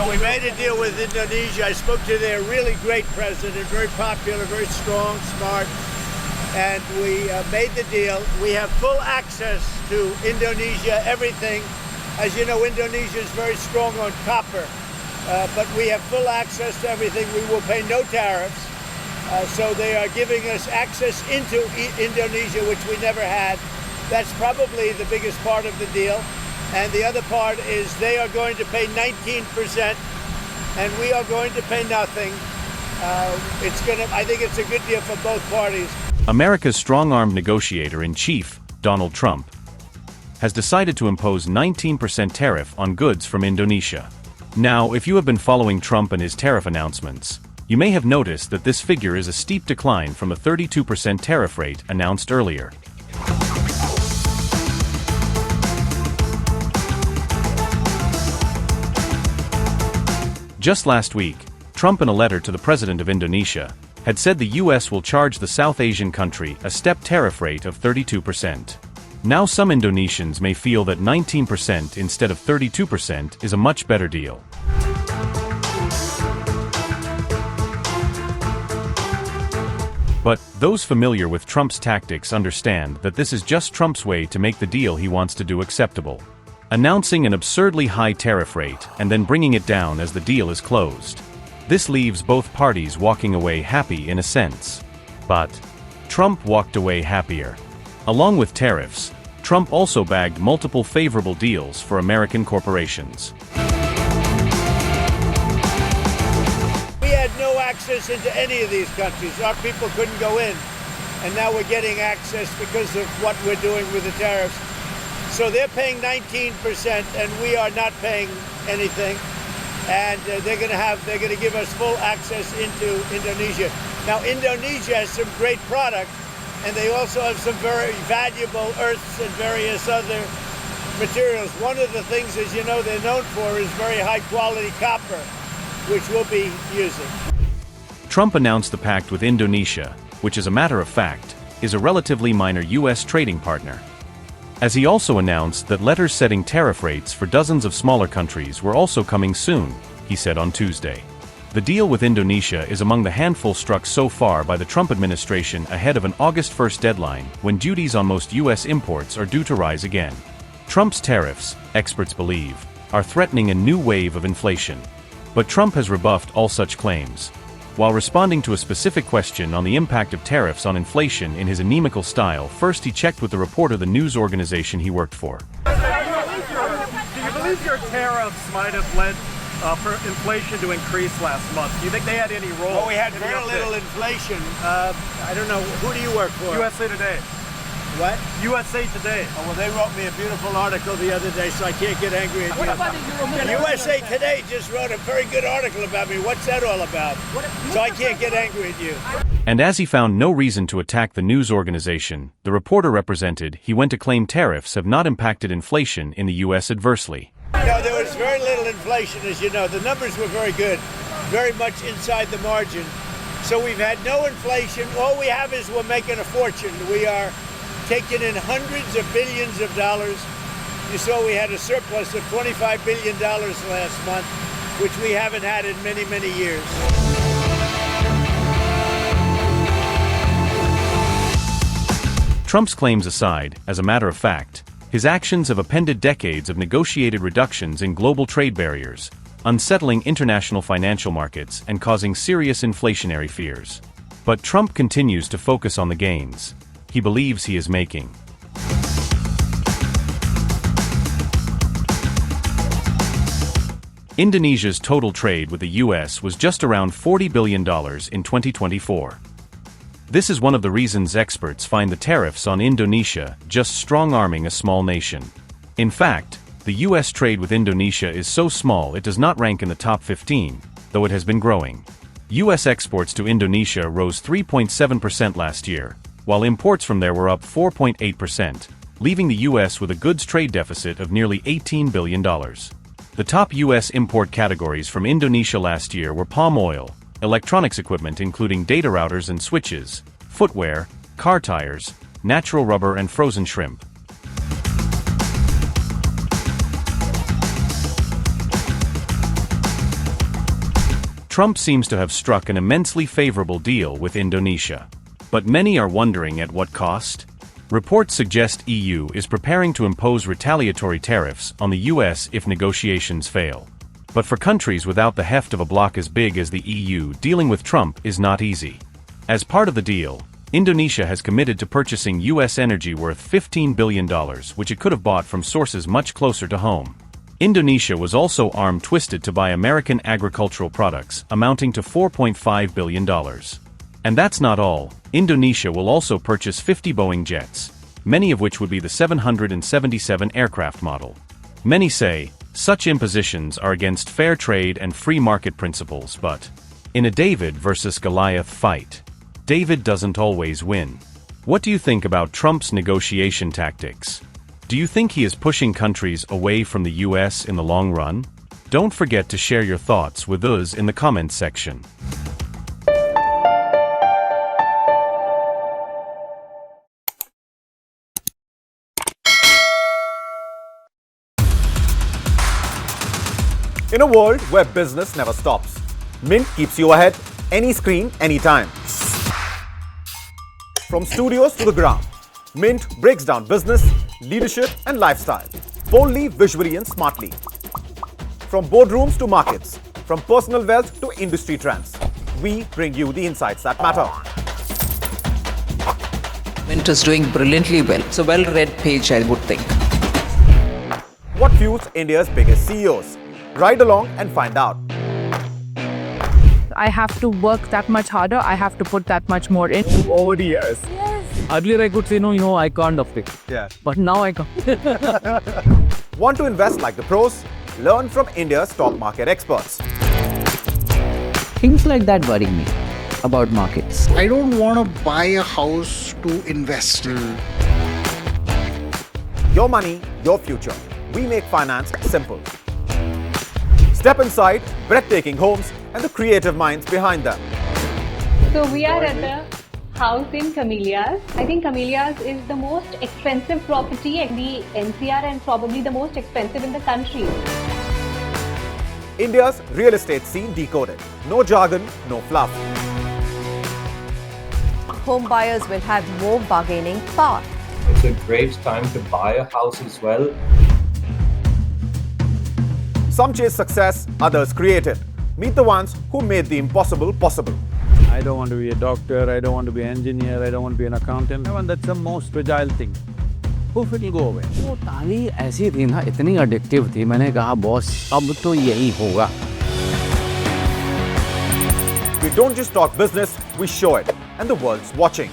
Well, we made a deal with Indonesia. I spoke to their really great president, very popular, very strong, smart, and we made the deal. We have full access to Indonesia, everything. As you know, Indonesia is very strong on copper, but we have full access to everything. We will pay no tariffs. So they are giving us access into Indonesia, which we never had. That's probably the biggest part of the deal. And the other part is they are going to pay 19%, and we are going to pay nothing. I think it's a good deal for both parties. America's strong-armed negotiator-in-chief, Donald Trump, has decided to impose 19% tariff on goods from Indonesia. Now, if you have been following Trump and his tariff announcements, you may have noticed that this figure is a steep decline from the 32% tariff rate announced earlier. Just last week, Trump, in a letter to the president of Indonesia, had said the US will charge the South Asian country a step tariff rate of 32%. Now some Indonesians may feel that 19% instead of 32% is a much better deal. But those familiar with Trump's tactics understand that this is just Trump's way to make the deal he wants to do acceptable, announcing an absurdly high tariff rate and then bringing it down as the deal is closed. This leaves both parties walking away happy in a sense. But Trump walked away happier. Along with tariffs, Trump also bagged multiple favorable deals for American corporations. We had no access into any of these countries. Our people couldn't go in. And now we're getting access because of what we're doing with the tariffs. So they're paying 19% and we are not paying anything. And they're going to give us full access into Indonesia. Now, Indonesia has some great product, and they also have some very valuable earths and various other materials. One of the things, as you know, they're known for is very high quality copper, which we'll be using. Trump announced the pact with Indonesia, which, as a matter of fact, is a relatively minor US trading partner. As he also announced that letters setting tariff rates for dozens of smaller countries were also coming soon, he said on Tuesday. The deal with Indonesia is among the handful struck so far by the Trump administration ahead of an August 1st deadline when duties on most US imports are due to rise again. Trump's tariffs, experts believe, are threatening a new wave of inflation. But Trump has rebuffed all such claims. While responding to a specific question on the impact of tariffs on inflation in his anemical style, first he checked with the reporter the news organization he worked for. Do you believe your tariffs might have led for inflation to increase last month? Do you think they had any role? Well, we had very little inflation. I don't know. Who do you work for? USA Today. What? USA Today. Oh, well, they wrote me a beautiful article the other day, so I can't get angry at you. USA Today just wrote a very good article about me. What's that all about? So I can't get angry at you. And as he found no reason to attack the news organization the reporter represented, he went to claim tariffs have not impacted inflation in the U.S. adversely. No, there was very little inflation, as you know. The numbers were very good, very much inside the margin. So we've had no inflation. All we have is we're making a fortune. We are taking in hundreds of billions of dollars. You saw we had a surplus of $25 billion last month, which we haven't had in many, many years. Trump's claims aside, as a matter of fact, his actions have appended decades of negotiated reductions in global trade barriers, unsettling international financial markets and causing serious inflationary fears. But Trump continues to focus on the gains he believes he is making. Indonesia's total trade with the U.S. was just around $40 billion in 2024. This is one of the reasons experts find the tariffs on Indonesia just strong-arming a small nation. In fact, the U.S. trade with Indonesia is so small it does not rank in the top 15, though it has been growing. U.S. exports to Indonesia rose 3.7% last year, while imports from there were up 4.8%, leaving the U.S. with a goods trade deficit of nearly $18 billion. The top U.S. import categories from Indonesia last year were palm oil, electronics equipment including data routers and switches, footwear, car tires, natural rubber and frozen shrimp. Trump seems to have struck an immensely favorable deal with Indonesia. But many are wondering at what cost? Reports suggest EU is preparing to impose retaliatory tariffs on the US if negotiations fail. But for countries without the heft of a bloc as big as the EU, dealing with Trump is not easy. As part of the deal, Indonesia has committed to purchasing US energy worth $15 billion, which it could have bought from sources much closer to home. Indonesia was also arm-twisted to buy American agricultural products, amounting to $4.5 billion. And that's not all. Indonesia will also purchase 50 Boeing jets, many of which would be the 777 aircraft model. Many say, such impositions are against fair trade and free market principles, but in a David versus Goliath fight, David doesn't always win. What do you think about Trump's negotiation tactics? Do you think he is pushing countries away from the US in the long run? Don't forget to share your thoughts with us in the comments section. In a world where business never stops, Mint keeps you ahead, any screen, anytime. From studios to the ground, Mint breaks down business, leadership and lifestyle, boldly, visually and smartly. From boardrooms to markets, from personal wealth to industry trends, we bring you the insights that matter. Mint is doing brilliantly well. It's a well-read page, I would think. What fuels India's biggest CEOs? Ride along and find out. I have to work that much harder. I have to put that much more in. Over the years. Earlier I could say, no, I can't afford it. Yeah. But now I can. Want to invest like the pros? Learn from India's top market experts. Things like that worry me about markets. I don't want to buy a house to invest. Your money, your future. We make finance simple. Step inside breathtaking homes and the creative minds behind them. So we are at a house in Camellias. I think Camellias is the most expensive property in the NCR and probably the most expensive in the country. India's real estate scene decoded. No jargon, no fluff. Home buyers will have more bargaining power. It's a great time to buy a house as well. Some chase success, others create it. Meet the ones who made the impossible possible. I don't want to be a doctor, I don't want to be an engineer, I don't want to be an accountant. And that's the most fragile thing. Poof, it will go away. वो ताली ऐसी थी ना, इतनी addictive थी, मैंने कहा boss अब तो यही होगा. We don't just talk business, we show it, and the world's watching.